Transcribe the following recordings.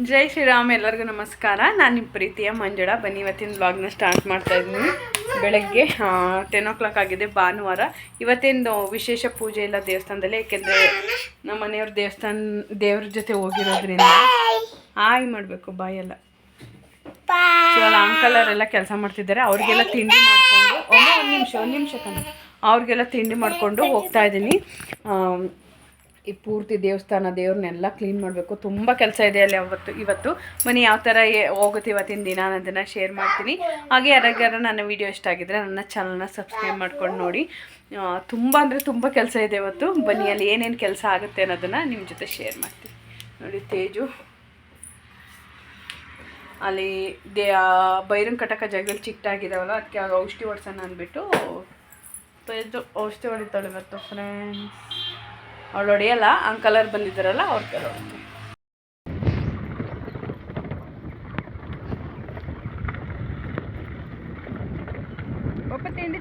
ಜೈ ಶ್ರೀರಾಮ್. ಎಲ್ಲರಿಗೂ ನಮಸ್ಕಾರ. ನಾನು ನಿಮ್ಮ ಪ್ರೀತಿಯ ಮಂಜುಳ. ಬನ್ನಿ ಇವತ್ತಿನ ವ್ಲಾಗ್ನ ಸ್ಟಾರ್ಟ್ ಮಾಡ್ತಾ ಇದ್ದೀನಿ. ಬೆಳಗ್ಗೆ 10 o'clock ಆಗಿದೆ, ಭಾನುವಾರ. ಇವತ್ತಿಂದು ವಿಶೇಷ ಪೂಜೆ ಇಲ್ಲ ದೇವಸ್ಥಾನದಲ್ಲಿ, ಏಕೆಂದರೆ ನಮ್ಮ ಮನೆಯವ್ರ ದೇವ್ರ ಜೊತೆ ಹೋಗಿರೋದ್ರಿಂದ ಆಯ್ ಮಾಡಬೇಕು ಬಾಯೆಲ್ಲ. ಸೊ ಅಲ್ಲಿ ಅಂಕಲರೆಲ್ಲ ಕೆಲಸ ಮಾಡ್ತಿದ್ದಾರೆ, ಅವ್ರಿಗೆಲ್ಲ ತಿಂಡಿ ಮಾಡಿಕೊಂಡು ಒಂದು ನಿಮಿಷ ಅವ್ರಿಗೆಲ್ಲ ತಿಂಡಿ ಮಾಡಿಕೊಂಡು ಹೋಗ್ತಾ ಇದ್ದೀನಿ. ಈ ಪೂರ್ತಿ ದೇವ್ರನ್ನೆಲ್ಲ ಕ್ಲೀನ್ ಮಾಡಬೇಕು. ತುಂಬ ಕೆಲಸ ಇದೆ ಅಲ್ಲಿ ಇವತ್ತು. ಬನ್ನಿ ಯಾವ ಥರ ಹೋಗುತ್ತೆ ಇವತ್ತಿನ ದಿನ ಅನ್ನೋದನ್ನು ಶೇರ್ ಮಾಡ್ತೀನಿ. ಹಾಗೆ ಯಾರಿಗಾರ ನನ್ನ ವೀಡಿಯೋ ಇಷ್ಟ ಆಗಿದ್ರೆ ನನ್ನ ಚಾನಲ್ನ ಸಬ್ಸ್ಕ್ರೈಬ್ ಮಾಡ್ಕೊಂಡು ನೋಡಿ. ತುಂಬ ಅಂದರೆ ತುಂಬ ಕೆಲಸ ಇದೆ ಇವತ್ತು. ಬನ್ನಿ ಅಲ್ಲಿ ಏನೇನು ಕೆಲಸ ಆಗುತ್ತೆ ಅನ್ನೋದನ್ನು ನಿಮ್ಮ ಜೊತೆ ಶೇರ್ ಮಾಡ್ತೀನಿ. ನೋಡಿ ತೇಜು ಅಲ್ಲಿ ಬೈರನ್ ಕಟಕ ಜಾಗದಲ್ಲಿ ಚಿಕ್ಕದಾಗಿದ್ದಾವಲ್ಲ, ಅದಕ್ಕೆ ಔಷಧಿ ಹೊಡ್ಸೋಣ ಅಂದ್ಬಿಟ್ಟು ತೇಜು ಔಷಧಿ ಹೊಡಿತಾಳೆ ಇವತ್ತು. ಫ್ರೆಂಡ್ಸ್ ಅವಳು ಹೊಡೆಯಲ್ಲ, ಅಂಕಲರ್ ಬಂದಿದ್ದಾರಲ್ಲ ಅವ್ರ ಕೆಲವು ಒಬ್ಬ ತಿಂಡಿ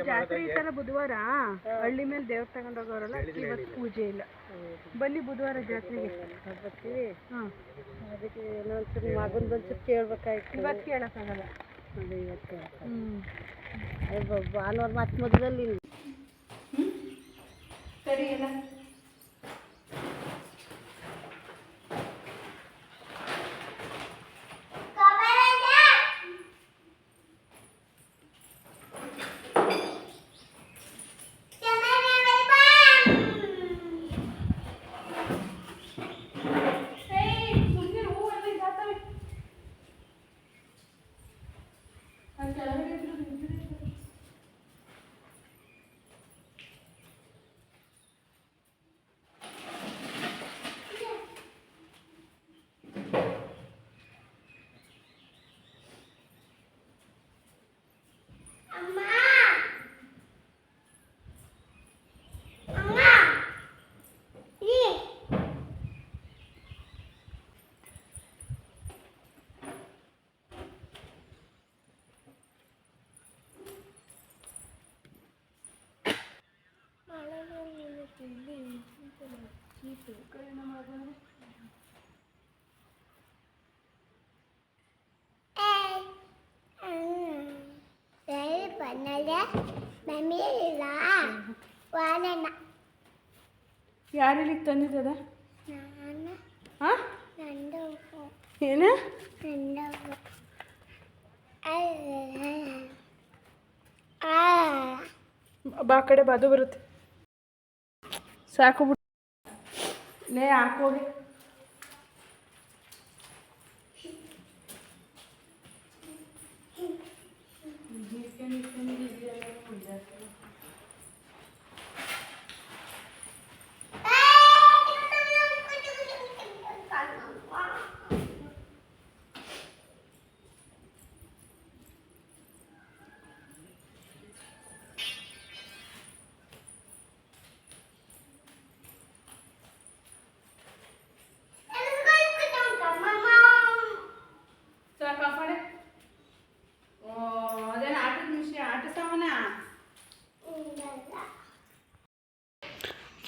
ಜಾತ್ರೆ ಈ ಥರ ಬುಧವಾರ ಹಳ್ಳಿ ಮೇಲೆ ದೇವ್ರು ತಗೊಂಡೋಗೋರಲ್ಲ, ಇವತ್ತು ಪೂಜೆ ಇಲ್ಲ. ಬನ್ನಿ ಬುಧವಾರ ಜಾತ್ರೆಗೆ ಬರ್ತೀವಿ. ಅದಕ್ಕೆ ಇನ್ನೊಂದ್ಸರಿ ಮಗನ ಬಂದ್ಸರಿ ಕೇಳ್ಬೇಕಾಯ್ತು. ಇವತ್ತು ಕೇಳೋಕ್ಕಾಗಲ್ಲ, ಇವತ್ತು ಭಾನುವಾರ ಮತ್ತೆ ಮೊದಲಲ್ಲಿ ಸರಿ ಇಲ್ಲ. ಯಾರಿಗೆ ತಂದಿದ್ದದ? ಏನು ಬಾ ಕಡೆ ಬಾದು ಬರುತ್ತೆ. ಸಾಕು ಬಿಟ್ಟು ಲೇ ಹಾಕೋಗಿ.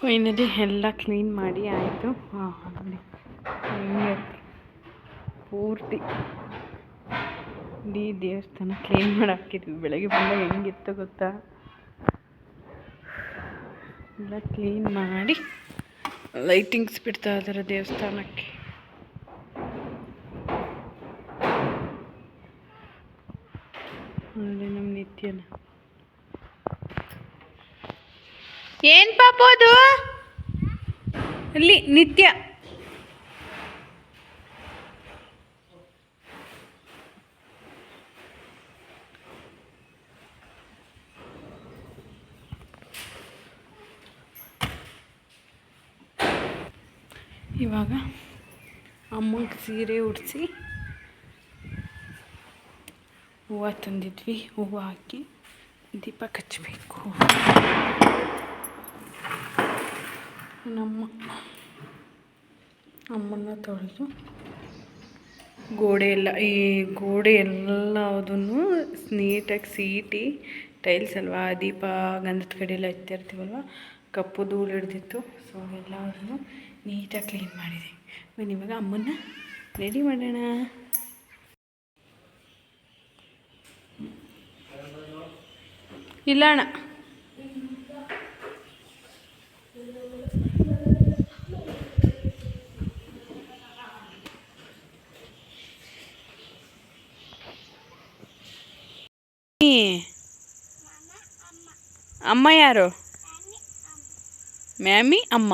ಫೈನಲಿ ಎಲ್ಲ ಕ್ಲೀನ್ ಮಾಡಿ ಆಯಿತು. ನೋಡಿ ಹಿಂಗೆ ಪೂರ್ತಿ ಇಡೀ ದೇವಸ್ಥಾನ ಕ್ಲೀನ್ ಮಾಡಿ ಹಾಕಿದ್ವಿ. ಬೆಳಗ್ಗೆ ಬಂದಾಗ ಹೆಂಗಿತ್ತು ಗೊತ್ತಾ, ಎಲ್ಲ ಕ್ಲೀನ್ ಮಾಡಿ ಲೈಟಿಂಗ್ಸ್ ಬಿಡ್ತಾ ಇದ್ದಾರೆ ದೇವಸ್ಥಾನಕ್ಕೆ. ನೋಡಿ ನಮ್ಮ ನಿತ್ಯನ ಏನು ಪಾಪು ಅದು ಅಲ್ಲಿ ನಿತ್ಯ. ಇವಾಗ ಅಮ್ಮಗೆ ಸೀರೆ ಉಡಿಸಿ ಹೂವು ತಂದಿದ್ವಿ, ಹೂವು ಹಾಕಿ ದೀಪ ಹಚ್ಚಬೇಕು. ನಮ್ಮ ಅಮ್ಮನ್ನ ತೊಳೆದು ಈ ಗೋಡೆ ಎಲ್ಲದನ್ನು ನೀಟಾಗಿ ಸೀಟಿ, ಟೈಲ್ಸ್ ಅಲ್ವಾ, ದೀಪ ಗಂಧದ ಕಡೆ ಎಲ್ಲ ಎತ್ತಿರ್ತೀವಲ್ವ, ಕಪ್ಪು ಧೂಳು ಹಿಡ್ದಿತ್ತು. ಸೊ ಎಲ್ಲವನ್ನು ನೀಟಾಗಿ ಕ್ಲೀನ್ ಮಾಡಿದೆ. ಇವಾಗ ಅಮ್ಮನ್ನ ರೆಡಿ ಮಾಡೋಣ. ಇಲ್ಲ ಅಣ್ಣ, ಅಮ್ಮ ಯಾರು? ಮ್ಯಾಮಿ ಅಮ್ಮ.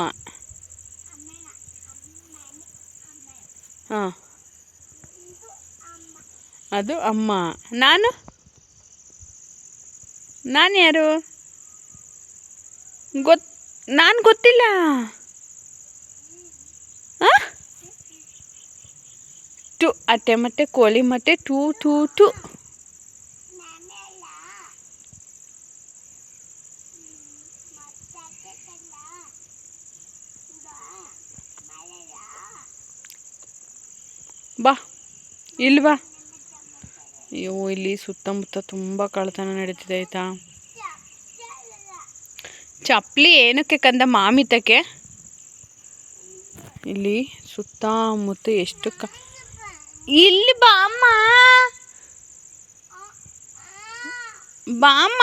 ಹಾಂ, ಅದು ಅಮ್ಮ. ನಾನು ಯಾರು ನಾನು ಗೊತ್ತಿಲ್ಲ. ಟು ಅತ್ತೆ ಮತ್ತೆ ಕೋಳಿ ಮತ್ತೆ ಟೂ ಟೂ ಟು. ಬಾ ಇಲ್ಲಿ ಬಾ. ಅಯ್ಯೋ, ಇಲ್ಲಿ ಸುತ್ತಮುತ್ತ ತುಂಬ ಕಳ್ಳತನ ನಡೀತಿದೆ ಆಯಿತಾ. ಚಪ್ಪಲಿ ಏನಕ್ಕೆ ಕಂದ ಮಾಮಿತಕ್ಕೆ? ಇಲ್ಲಿ ಸುತ್ತಮುತ್ತ ಎಷ್ಟು ಇಲ್ಲಿ ಬಾಮ್ಮ ಬಾಮ್ಮ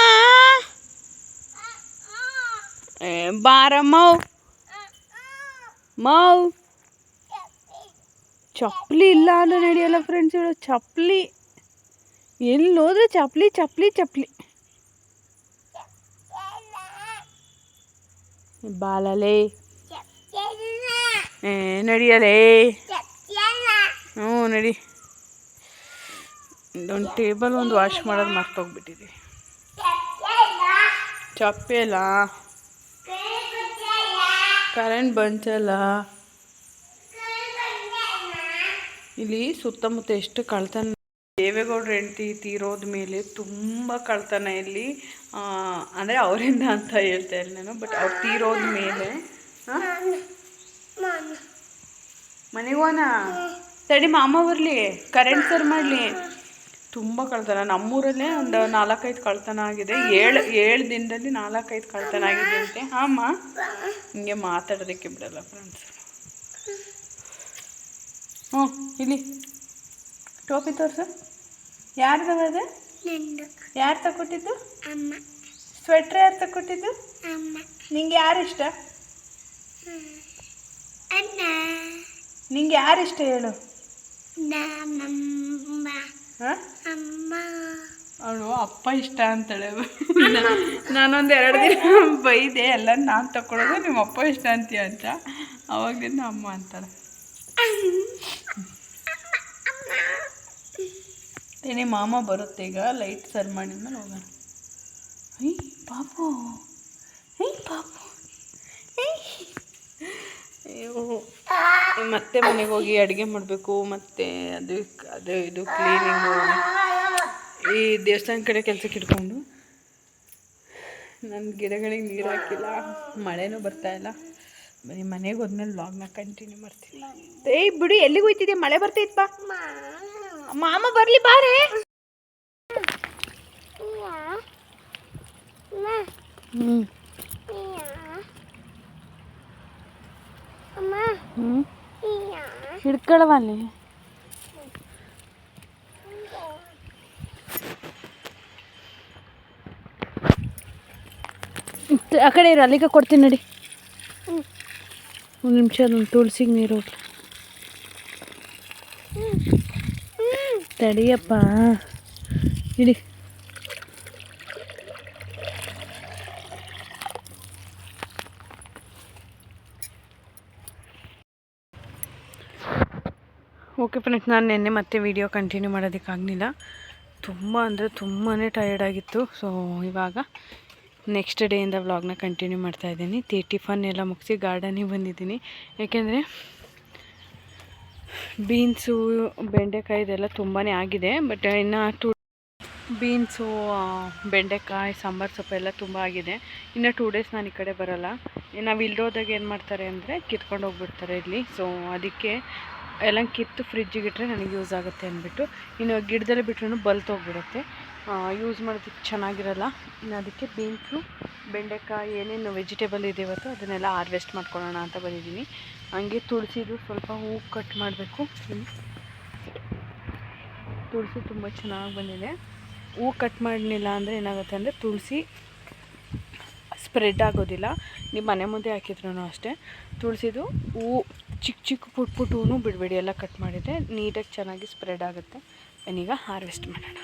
ಬಾರಮ್ಮ ಮೌ. ಚಪ್ಪಲಿ ಇಲ್ಲ ಅಲ್ಲ ನಡೆಯಲ್ಲ ಫ್ರೆಂಡ್ಸ್. ಇವಳು ಚಪ್ಪಲಿ ಎಲ್ಲಿ ಹೋದ್ರೆ ಚಪ್ಪಲಿ ಚಪ್ಪಲಿ ಚಪ್ಪಲಿ. ಬಾಲಲೇ ನಡಿಯಲೇ. ಹ್ಞೂ ನಡಿ. ಒಂದು ಟೇಬಲ್ ಒಂದು ವಾಶ್ ಮಾಡೋದು ಮರ್ತೋಗ್ಬಿಟ್ಟಿದೆ. ಚಪ್ಪೆಲ್ಲ ಕರೆಂಟ್ ಬಂಚಲ್ಲ. ಇಲ್ಲಿ ಸುತ್ತಮುತ್ತ ಎಷ್ಟು ಕಳ್ತನ. ದೇವೇಗೌಡರ ಹೆಂಡತಿ ತೀರೋದ ಮೇಲೆ ತುಂಬ ಕಳ್ತನ ಇಲ್ಲಿ. ಅಂದರೆ ಅವರಿಂದ ಅಂತ ಹೇಳ್ತಾ ಇಲ್ಲ ನಾನು, ಬಟ್ ಅವ್ರು ತೀರೋದ ಮೇಲೆ ಮನೆಗೋನ ತಡಿ ಮಾಮ ಬರಲಿ, ಕರೆಂಟ್ ಸರ್ ಮಾಡಲಿ. ತುಂಬ ಕಳ್ತನ ನಮ್ಮೂರಲ್ಲೇ ಒಂದು 4-5 ಕಳ್ತನ ಆಗಿದೆ. 7 ದಿನದಲ್ಲಿ 4-5 ಕಳ್ತನ ಆಗಿದೆ ಅಂತೆ. ಅಮ್ಮ ಹಿಂಗೆ ಮಾತಾಡೋದಕ್ಕೆ ಬಿಡಲ್ಲ ಫ್ರೆಂಡ್ಸ್. ಹ್ಞೂ ಇಲ್ಲಿ ಟೋಪಿ ತೋರಿಸು. ಯಾರ್ದವ ಅದು? ಯಾರು ತಗೊಟ್ಟಿದ್ದು? ಅಮ್ಮ. ಸ್ವೆಟ್ರ್ ಯಾರು ತಗೊಟ್ಟಿದ್ದು? ಅಮ್ಮ. ನಿಂಗೆ ಯಾರು ಇಷ್ಟ? ಅಣ್ಣ. ನಿಂಗೆ ಯಾರು ಇಷ್ಟ ಹೇಳು? ಅಮ್ಮ. ಅವಳು ಅಪ್ಪ ಇಷ್ಟ ಅಂತಾಳೆ. ನಾನೊಂದು 2 ದಿನ ಬೈದೆ, ಎಲ್ಲ ನಾನು ತಗೊಳ್ಳೋದು ನಿಮ್ಮ ಅಪ್ಪ ಇಷ್ಟ ಅಂತೀಯ ಅಂತ. ಅವಾಗಲಿಂದ ಅಮ್ಮ ಅಂತಾಳೆ. ಏನೇ ಮಾಮ ಬರುತ್ತೆ ಈಗ, ಲೈಟ್ ಸರ್ ಮಾಡಿದ್ಮೇಲೆ ಹೋಗೋಣ. ಪಾಪು ಪಾಪು. ಅಯ್ಯೋ, ಮತ್ತೆ ಮನೆಗೆ ಹೋಗಿ ಅಡುಗೆ ಮಾಡಬೇಕು. ಮತ್ತು ಅದು ಇದು ಕ್ಲೀನಿಂಗು. ಈ ದೇವಸ್ಥಾನ ಕಡೆ ಕೆಲಸಕ್ಕೆ ಇಟ್ಕೊಂಡು ನನ್ನ ಗಿಡಗಳಿಗೆ ನೀರು ಹಾಕಿಲ್ಲ. ಮಳೆನೂ ಬರ್ತಾಯಿಲ್ಲ. ಬರೀ ಮನೆಗೆ ಹೋದ್ಮೇಲೆ ವ್ಲಾಗ್ನ ಕಂಟಿನ್ಯೂ ಮಾಡ್ತೀನಿ. ಬಿಡು, ಎಲ್ಲಿಗೆ ಹೋಯ್ತಿದ್ದೆ? ಮಳೆ ಬರ್ತೈತೆ ಬಾ. ಮಾಮ ಬರಲಿ ಬಾರೇ. ಹ್ಞೂ ಹಿಡ್ಕೊಳವ ಅಲ್ಲಿ. ಆ ಕಡೆ ಇರು, ಅಲ್ಲಿಗೆ ಕೊಡ್ತೀನಿ ನಡಿ. ಒಂದು ನಿಮಿಷ ಅದೊಂದು ತುಳಸಿಗೆ ನೀರು ಹೋಗ್ಲಿ. ತಡಿಯಪ್ಪ ಇಡಿ. ಓಕೆ ಫ್ರೆಂಡ್ಸ್, ನಾನು ನಿನ್ನೆ ಮತ್ತೆ ವಿಡಿಯೋ ಕಂಟಿನ್ಯೂ ಮಾಡೋದಕ್ಕಾಗಲಿಲ್ಲ. ತುಂಬ ಅಂದರೆ ತುಂಬಾ ಟಯರ್ಡ್ ಆಗಿತ್ತು. ಸೊ ಇವಾಗ ನೆಕ್ಸ್ಟ್ ಡೇಯಿಂದ ವ್ಲಾಗ್ನ ಕಂಟಿನ್ಯೂ ಮಾಡ್ತಾಯಿದ್ದೀನಿ. ಟಿಫನ್ ಎಲ್ಲ ಮುಗಿಸಿ ಗಾರ್ಡನಿಗೆ ಬಂದಿದ್ದೀನಿ. ಯಾಕೆಂದರೆ ಬೀನ್ಸು, ಬೆಂಡೆಕಾಯಿ ಇದೆಲ್ಲ ತುಂಬಾ ಆಗಿದೆ. ಬಟ್ ಇನ್ನು ಬೀನ್ಸು, ಬೆಂಡೆಕಾಯಿ, ಸಾಂಬಾರು ಸೊಪ್ಪು ಎಲ್ಲ ತುಂಬ ಆಗಿದೆ. ಇನ್ನು 2 ಡೇಸ್ ನಾನು ಈ ಕಡೆ ಬರೋಲ್ಲ. ನಾವು ಇಲ್ಲೋದಾಗ ಏನು ಮಾಡ್ತಾರೆ ಅಂದರೆ ಕಿತ್ಕೊಂಡು ಹೋಗ್ಬಿಡ್ತಾರೆ ಇಲ್ಲಿ. ಸೊ ಅದಕ್ಕೆ ಎಲ್ಲ ಕಿತ್ತು ಫ್ರಿಜ್ಜಿಗೆ ಇಟ್ಟರೆ ನನಗೆ ಯೂಸ್ ಆಗುತ್ತೆ ಅಂದ್ಬಿಟ್ಟು. ಇನ್ನು ಗಿಡದಲ್ಲೇ ಬಿಟ್ರೂ ಬಲ್ತೋಗ್ಬಿಡುತ್ತೆ, ಯೂಸ್ ಮಾಡೋದಕ್ಕೆ ಚೆನ್ನಾಗಿರಲ್ಲ. ಇನ್ನು ಅದಕ್ಕೆ ಬೀನ್ಸು, ಬೆಂಡೆಕಾಯಿ, ಏನೇನು ವೆಜಿಟೇಬಲ್ ಇದೆ ಇವತ್ತು ಅದನ್ನೆಲ್ಲ ಹಾರ್ವೆಸ್ಟ್ ಮಾಡ್ಕೊಳ್ಳೋಣ ಅಂತ ಬಂದಿದ್ದೀನಿ. ಹಂಗೆ ತುಳಸಿದು ಸ್ವಲ್ಪ ಹೂವು ಕಟ್ ಮಾಡಬೇಕು. ತುಳಸಿ ತುಂಬ ಚೆನ್ನಾಗಿ ಬಂದಿದೆ. ಹೂವು ಕಟ್ ಮಾಡಲಿಲ್ಲ ಅಂದರೆ ಏನಾಗುತ್ತೆ ಅಂದರೆ ತುಳಸಿ ಸ್ಪ್ರೆಡ್ ಆಗೋದಿಲ್ಲ. ನೀವು ಮನೆ ಮುಂದೆ ಹಾಕಿದ್ರೂ ಅಷ್ಟೇ. ತುಳಸಿದು ಹೂವು ಚಿಕ್ಕ ಚಿಕ್ಕ ಪುಟ್ ಹೂವು ಬಿಡಬೇಡಿ, ಎಲ್ಲ ಕಟ್ ಮಾಡಿದರೆ ನೀಟಾಗಿ ಚೆನ್ನಾಗಿ ಸ್ಪ್ರೆಡ್ ಆಗುತ್ತೆ. ನಾನೀಗ ಹಾರ್ವೆಸ್ಟ್ ಮಾಡೋಣ.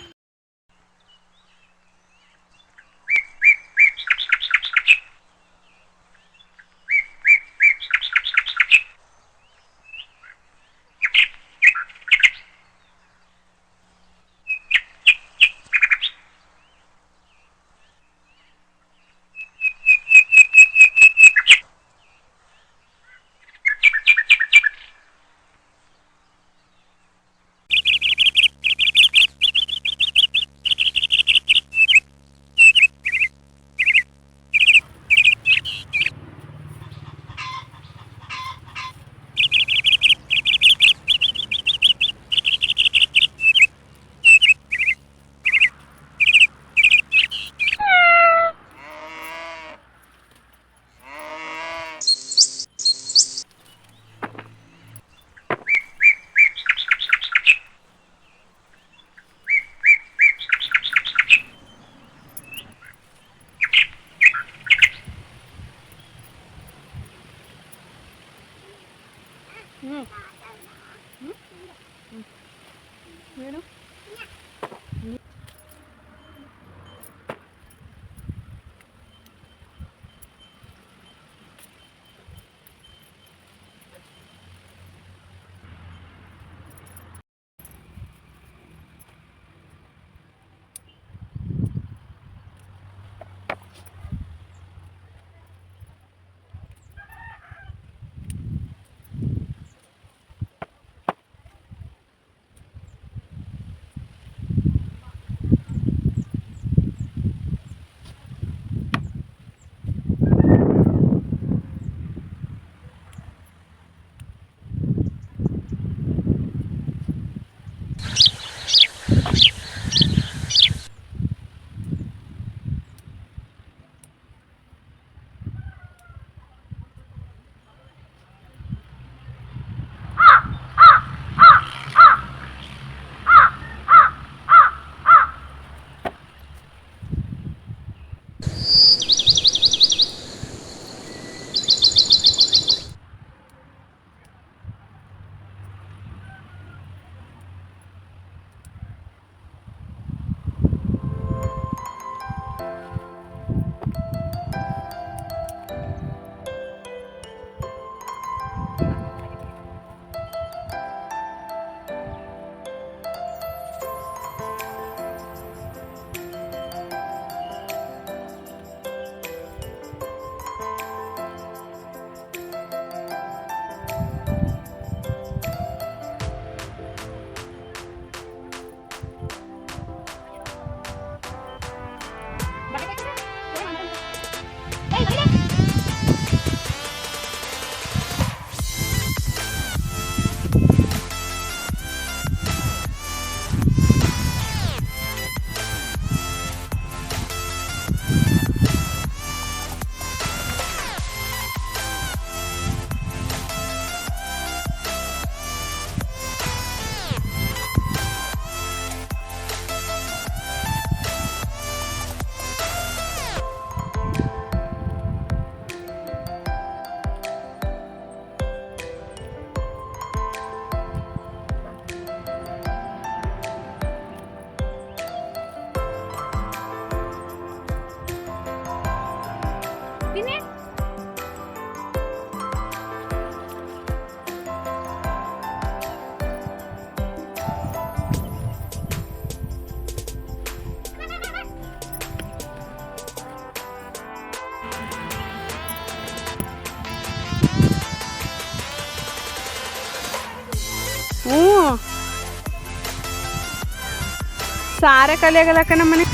ಸಾರೆ ಕಲಿಯಾಗಲಕ್ಕ ನಮ್ಮನೆ.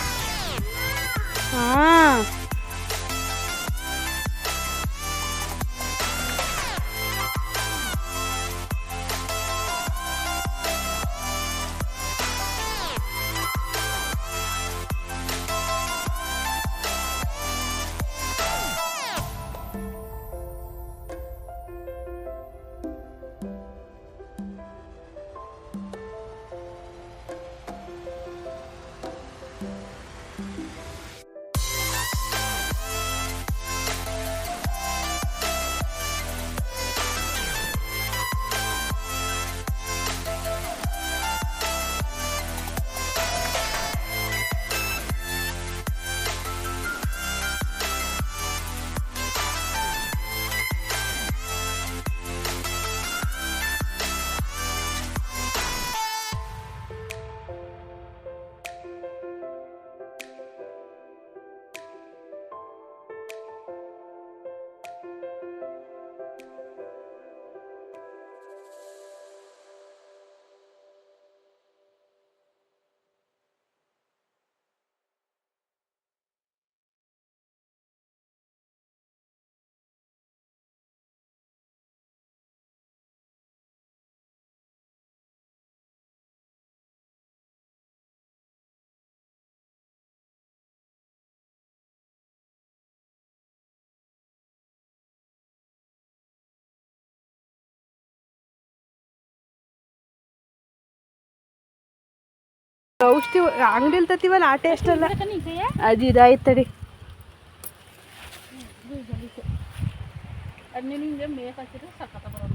ಹಾಂ ಔಷಧಿ ಅಂಗಡಿಲಿ ತತ್ತೀವಲ್ಲ ಆ ಟೇಸ್ಟ್ ಅಲ್ಲ ಅದು ಇದಾಯ್ತು ತಡಿ. ಹಿಂಗೆ ಮೇಕ್ ಹಾಕಿದ್ರೆ ಸಖತ್ತ ಬರೋದು.